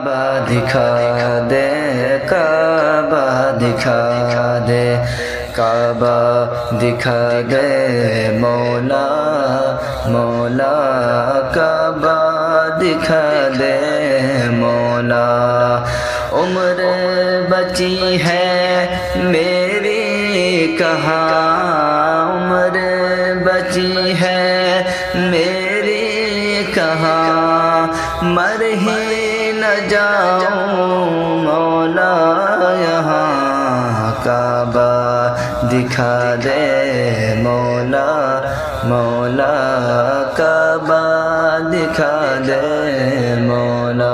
काबा दिखा दे, काबा दिखा दे, काबा दिखा दे मौला, मौला काबा दिखा दे मौला। उम्र बची है मेरी कहाँ, उम्र बची है मेरी कहाँ, मर ही न जाऊं मौला यहाँ। काबा दिखा दे मौला, मौला काबा दिखा दे मौला।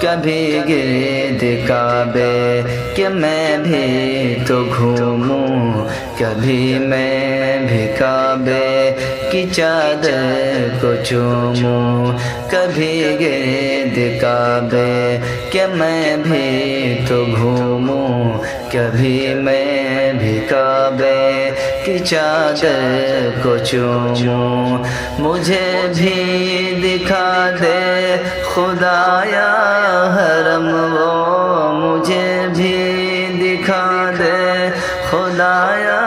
कभी गिर्द काबे कि मैं भी तो घूमूं, कभी मैं भी काबे की चादर को चूमूं, कभी गिर्द काबे कि मैं भी तो घूमूं, कभी मैं भी काबे की चादर को चूमूं। मुझे भी दिखा दे खुदाया हरम वो, मुझे भी दिखा दे खुदाया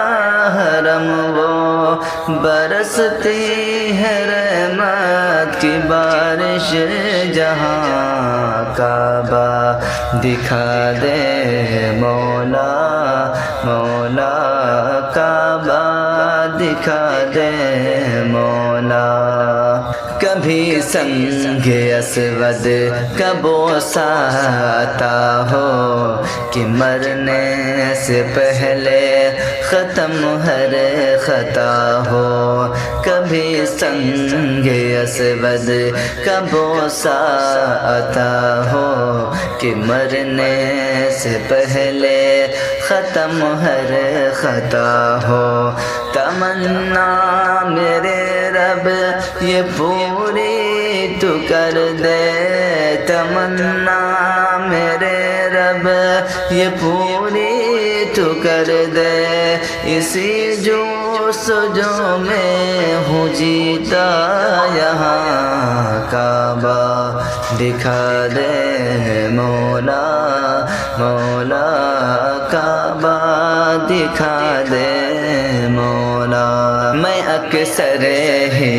हरम वो। बरसती है रहमत की बारिश जहाँ, काबा दिखा दे मौला, मौला काबा दिखा दे मौला। कभी संग असवद का बोसा आता हो कि मरने से पहले ख़त्म हर ख़ता हो, कभी संग असवद का बोसा आता हो कि मरने से पहले ख़त्म हर ख़ता हो। तमन्ना मेरे रब ये पूरी तू कर दे, तमन्ना मेरे रब ये पूरी तू कर दे। इसी जोशो में हूँ जीता यहाँ, काबा दिखा दे मौला, मौला काबा दिखा दे मौला। मैं अक्सर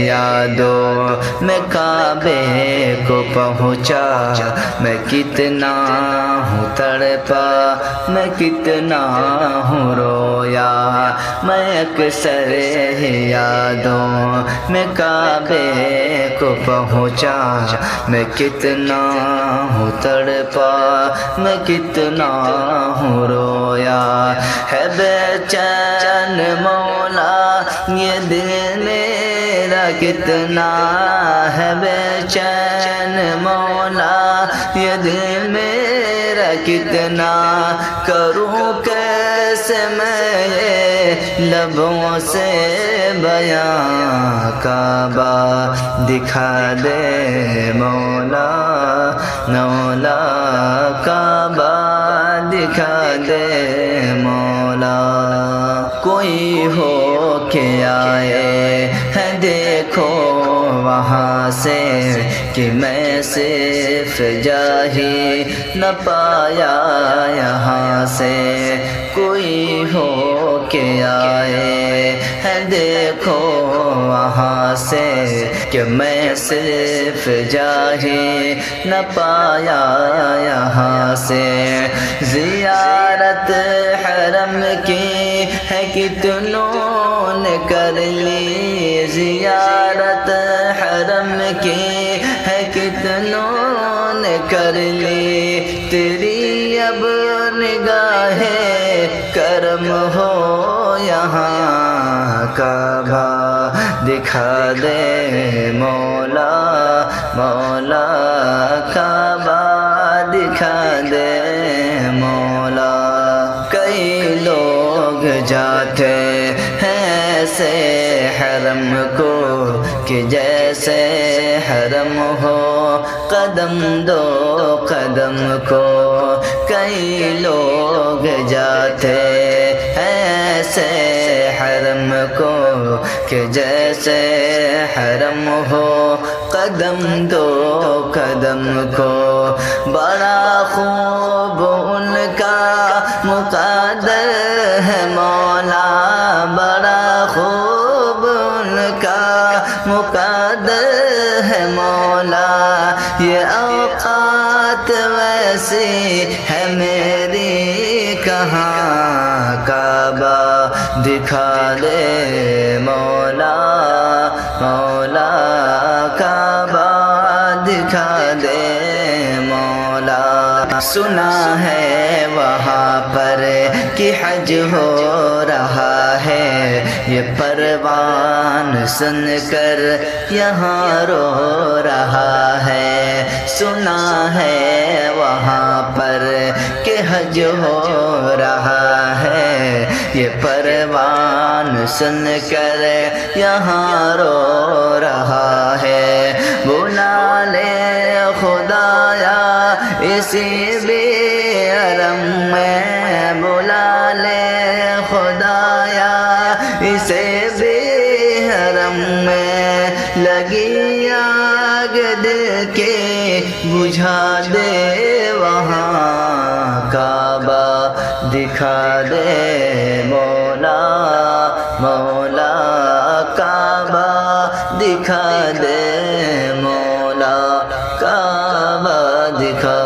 यादों में काबे को पहुँचा, मैं कितना हूँ तड़पा, मैं कितना हूँ रोया। मैं अक्सर यादों में काबे को पहुँचा, मैं कितना हूँ तड़पा, मैं कितना हूँ रोया। है बेचैन मौला ये दिल मेरा कितना, है बेचैन मौला ये दिल मेरा कितना। करूँ कैसे मैं ये लबों से बयां, काबा दिखा दे मौला, मौला काबा दिखा दे मौला। कोई हो के आए है देखो वहाँ से कि मैं सिर्फ जा ही न पाया यहाँ से। कोई हो के आए है देखो वहाँ से कि मैं सिर्फ जा ही न पाया यहाँ से। ज़ियारत हरम की है कितनों ने कर ली, ज़ियारत हरम की है कितनों ने कर ली। तेरी अब निगाहे करम हो यहाँ, काबा दिखा दे मौला, मौला काबा दिखा दे मौला। कई लोग जाते हैं ऐसे हरम को कि जैसे हरम हो कदम दो कदम को। कई लोग जाते ऐसे हरम को कि जैसे हरम हो قدم دو قدم کو بڑا خوب ان کا مقدر ہے مولا بڑا خوب ان کا مقدر ہے مولا یہ اوقات ویسی ہے میری کہاں کعبہ دکھا دے مولا مولا کعبہ دکھا دے مولا سنا ہے وہاں پر کہ حج ہو رہا ہے یہ پروان سن کر یہاں رو رہا ہے سنا ہے وہاں پر کہ حج ہو رہا ہے یہ پروان سن کر یہاں رو رہا ہے بلا لے خدایا اسی بھی حرم میں بلا لے خدایا اسے بھی حرم میں لگی آگ دل کے بجھا دے وہاں کعبہ دکھا دے مولا مولا کعبہ دکھا دے مولا کعبہ دکھا